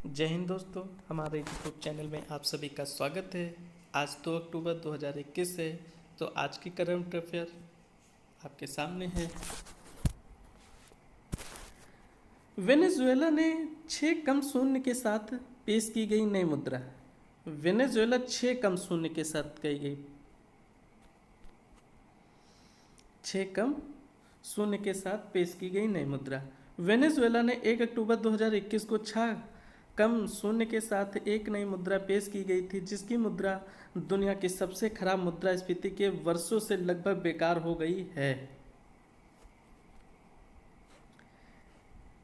जय हिंद दोस्तों, हमारे यूट्यूब चैनल में आप सभी का स्वागत है। आज 2 अक्टूबर 2021 है, तो आज की करंट अफेयर आपके सामने है। वेनेजुएला ने 6 कम शून्य के साथ पेश की गई नई मुद्रा। वेनेजुएला 6 कम शून्य के साथ कही गई 6 कम शून्य के साथ पेश की गई नई मुद्रा। वेनेजुएला ने 1 अक्टूबर 2021 को 6 कम शून्य के साथ एक नई मुद्रा पेश की गई थी, जिसकी मुद्रा दुनिया की सबसे खराब मुद्रास्फीति के वर्षों से लगभग बेकार हो गई है।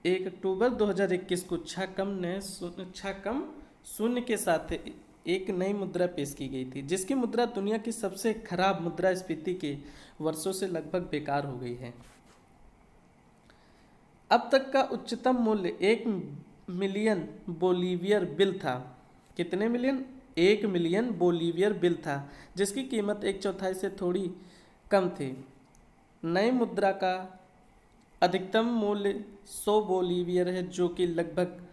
1 अक्टूबर 2021 को 6 कम शून्य के साथ एक नई मुद्रा पेश की गई थी, जिसकी मुद्रा दुनिया की सबसे खराब मुद्रास्फीति के वर्षों से लगभग बेकार हो गई है। अब तक का उच्चतम मूल्य 1 मिलियन बोलीवियर बिल था। कितने मिलियन? 1 मिलियन बोलीवियर बिल था, जिसकी कीमत 1/4 से थोड़ी कम थी। नई मुद्रा का अधिकतम मूल्य 100 बोलीवियर है, जो कि लगभग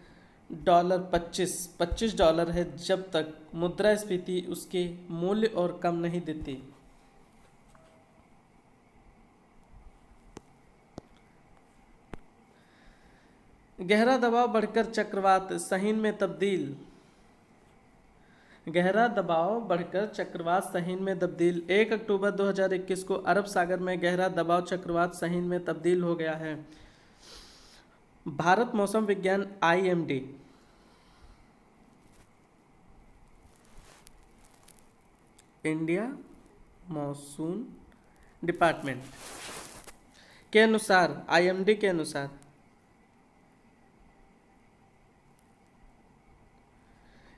$25 है, जब तक मुद्रास्फीति उसके मूल्य और कम नहीं देती। गहरा दबाव बढ़कर चक्रवात सहीन में तब्दील। गहरा दबाव बढ़कर चक्रवात सहीन में तब्दील। 1 अक्टूबर 2021 को अरब सागर में गहरा दबाव चक्रवात सहीन में तब्दील हो गया है। भारत मौसम विज्ञान IMD इंडिया मॉनसून डिपार्टमेंट के अनुसार, IMD के अनुसार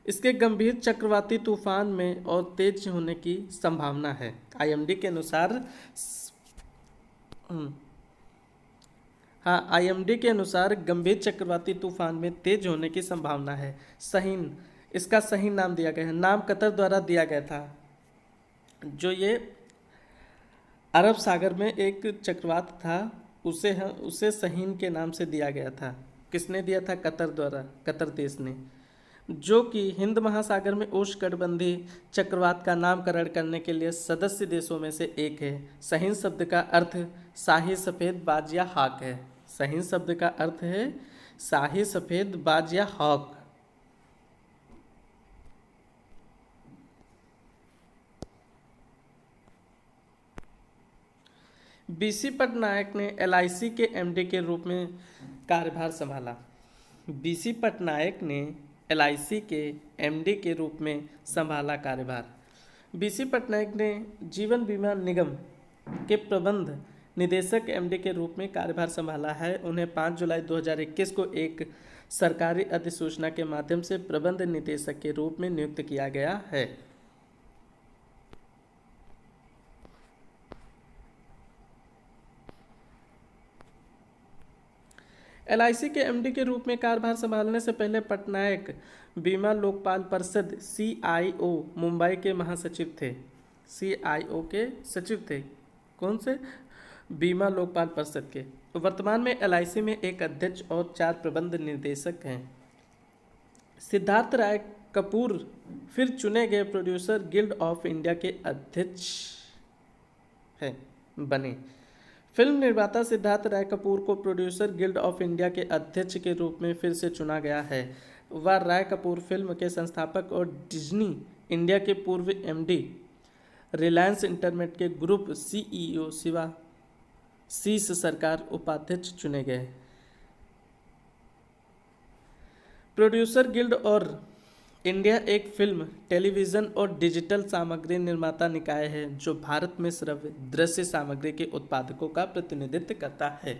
इसके गंभीर चक्रवाती तूफान में और तेज होने की संभावना है। IMD के अनुसार IMD के अनुसार गंभीर चक्रवाती तूफान में तेज होने की संभावना है। सहीन, इसका सही नाम दिया गया है। नाम कतर द्वारा दिया गया था। जो ये अरब सागर में एक चक्रवात था, उसे सहीन के नाम से दिया गया था। किसने दिया था? कतर द्वारा, कतर देश ने, जो कि हिंद महासागर में उष्णकटिबंधीय चक्रवात का नामकरण करने के लिए सदस्य देशों में से एक है। सहीन शब्द का अर्थ शाही सफ़ेद बाज या हॉक है। सहीन शब्द का अर्थ है शाही सफ़ेद बाज या हॉक। BC पटनायक ने LIC के MD के रूप में कार्यभार संभाला। BC पटनायक ने LIC के MD के रूप में संभाला कार्यभार। BC पटनायक ने जीवन बीमा निगम के प्रबंध निदेशक MD के रूप में कार्यभार संभाला है। उन्हें 5 जुलाई 2021 को एक सरकारी अधिसूचना के माध्यम से प्रबंध निदेशक के रूप में नियुक्त किया गया है। LIC के MD के रूप में कार्यभार संभालने से पहले पटनायक बीमा लोकपाल परिषद CIO मुंबई के महासचिव थे। CIO के सचिव थे। कौन से? बीमा लोकपाल परिषद के। वर्तमान में LIC में एक अध्यक्ष और 4 प्रबंध निदेशक हैं। सिद्धार्थ राय कपूर फिर चुने गए प्रोड्यूसर गिल्ड ऑफ इंडिया के अध्यक्ष बने। फिल्म निर्माता सिद्धार्थ राय कपूर को प्रोड्यूसर गिल्ड ऑफ इंडिया के अध्यक्ष के रूप में फिर से चुना गया है। वह राय कपूर फिल्म के संस्थापक और डिज्नी इंडिया के पूर्व MD, रिलायंस इंटरनेट के ग्रुप CEO शिवाशीष सरकार उपाध्यक्ष चुने गए। प्रोड्यूसर गिल्ड और इंडिया एक फिल्म, टेलीविज़न और डिजिटल सामग्री निर्माता निकाय है, जो भारत में सिर्फ दृश्य सामग्री के उत्पादकों का प्रतिनिधित्व करता है।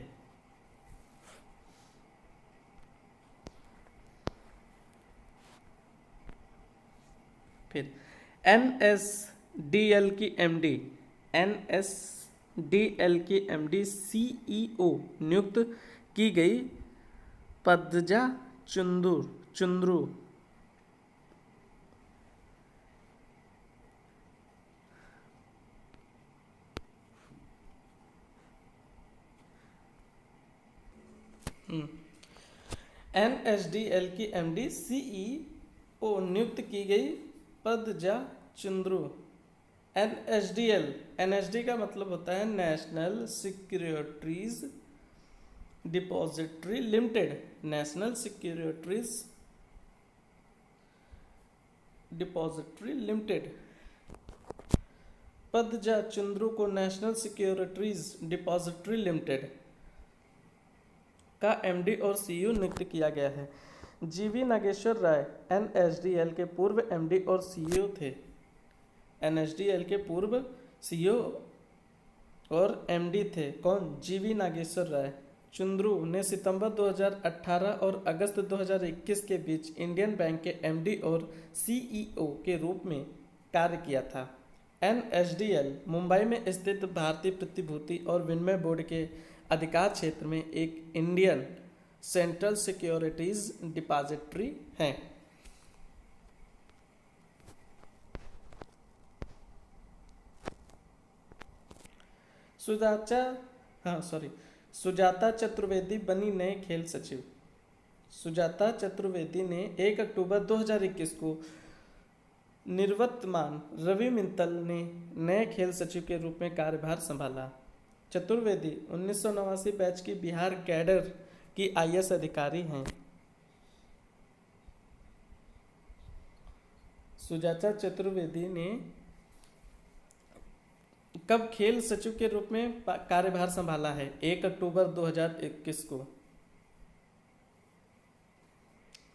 फिर NSDL की MD CEO नियुक्त की गई पद्मजा चुंद्रू। NSDL की MD CEO नियुक्त की गई पदजा चुंद्रू। NSD का मतलब होता है national securities depository limited. National securities depository limited. Padmaja Chunduru को नेशनल सिक्योरिटीज डिपॉजिटरी लिमिटेड का MD और CEO नियुक्त किया गया है। GV नागेश्वर राय NSDL के पूर्व MD और CEO थे। NSDL के पूर्व CEO और MD थे कौन? GV नागेश्वर राय। चुंद्रू ने सितंबर 2018 और अगस्त 2021 के बीच इंडियन बैंक के MD और CEO के रूप में कार्य किया था। NSDL मुंबई में स्थित भारतीय प्रतिभूति और विनिमय बोर्ड के अधिकार क्षेत्र में एक इंडियन सेंट्रल सिक्योरिटीज डिपॉजिटरी है। सुजाता चतुर्वेदी बनी नए खेल सचिव। सुजाता चतुर्वेदी ने 1 अक्टूबर 2021 को निवर्तमान रवि मित्तल ने नए खेल सचिव के रूप में कार्यभार संभाला। चतुर्वेदी 1989 बैच की बिहार कैडर की IAS अधिकारी हैं। सुजाता चतुर्वेदी ने कब खेल सचिव के रूप में कार्यभार संभाला है? 1 अक्टूबर 2021 को।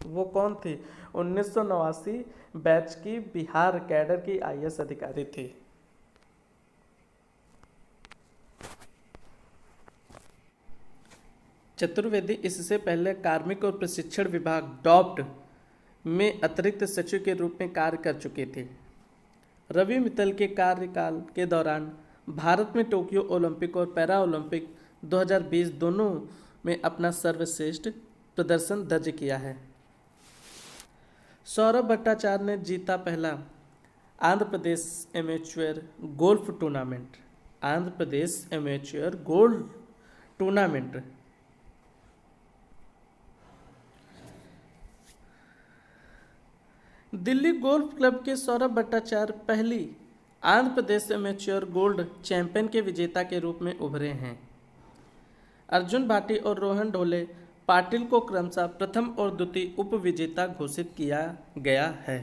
वो कौन थे? 1989 बैच की बिहार कैडर की IAS अधिकारी थी। चतुर्वेदी इससे पहले कार्मिक और प्रशिक्षण विभाग डॉप्ट में अतिरिक्त सचिव के रूप में कार्य कर चुके थे। रवि मित्तल के कार्यकाल के दौरान भारत में टोक्यो ओलंपिक और पैरा ओलंपिक 2020 दोनों में अपना सर्वश्रेष्ठ प्रदर्शन दर्ज किया है। सौरभ भट्टाचार्य ने जीता पहला Andhra Pradesh amateur golf tournament. Andhra Pradesh amateur golf tournament Delhi golf club के सौरभ भट्टाचार्य पहली Andhra Pradesh amateur gold champion के विजेता के रूप में उभरे हैं। अर्जुन भाटी और रोहन ढोले पाटिल को क्रमशः प्रथम और द्वितीय उप विजेता घोषित किया गया है।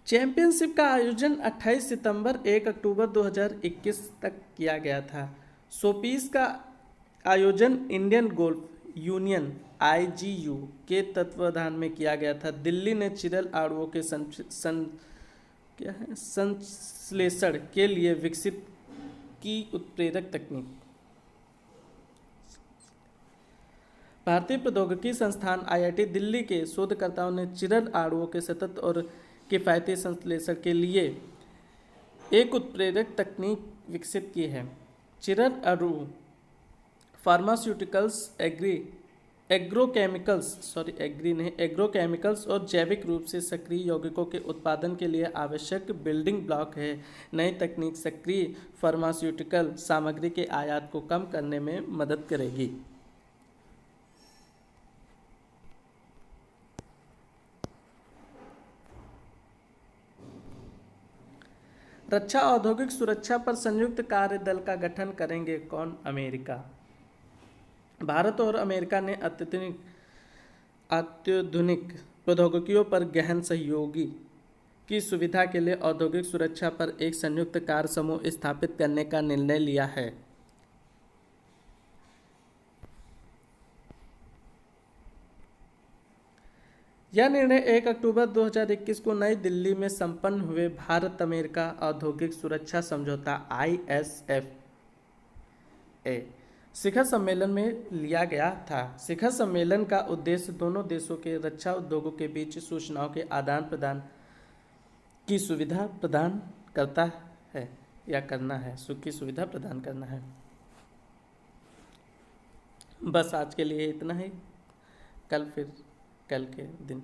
चैंपियनशिप का आयोजन 28 सितंबर 1 अक्टूबर 2021 तक किया गया था। शोपीस का आयोजन इंडियन गोल्फ यूनियन IGU के तत्वाधान में किया गया था। दिल्ली ने चिरल आड़ुओं के संश्लेषण के लिए विकसित की उत्प्रेरक तकनीक। भारतीय प्रौद्योगिकी संस्थान IIT दिल्ली के शोधकर्ताओं ने चिरल आड़ुओं के सतत और किफायती संश्लेषण के लिए एक उत्प्रेरक तकनीक विकसित की है। चिरल आड़ू फार्मास्यूटिकल्स एग्रोकेमिकल्स और जैविक रूप से सक्रिय यौगिकों के उत्पादन के लिए आवश्यक बिल्डिंग ब्लॉक है। नई तकनीक सक्रिय फार्मास्यूटिकल सामग्री के आयात को कम करने में मदद करेगी। रक्षा औद्योगिक सुरक्षा पर संयुक्त कार्य दल का गठन करेंगे कौन? अमेरिका। भारत और अमेरिका ने अत्याधुनिक प्रौद्योगिकियों पर गहन सहयोगी की सुविधा के लिए औद्योगिक सुरक्षा पर एक संयुक्त कार्य समूह स्थापित करने का निर्णय लिया है। यह निर्णय 1 अक्टूबर 2021 को नई दिल्ली में संपन्न हुए भारत अमेरिका औद्योगिक सुरक्षा समझौता ISFA शिखर सम्मेलन में लिया गया था। शिखर सम्मेलन का उद्देश्य दोनों देशों के रक्षा उद्योगों के बीच सूचनाओं के आदान प्रदान की सुविधा प्रदान करता है या करना है की सुविधा प्रदान करना है। बस आज के लिए इतना ही। कल के दिन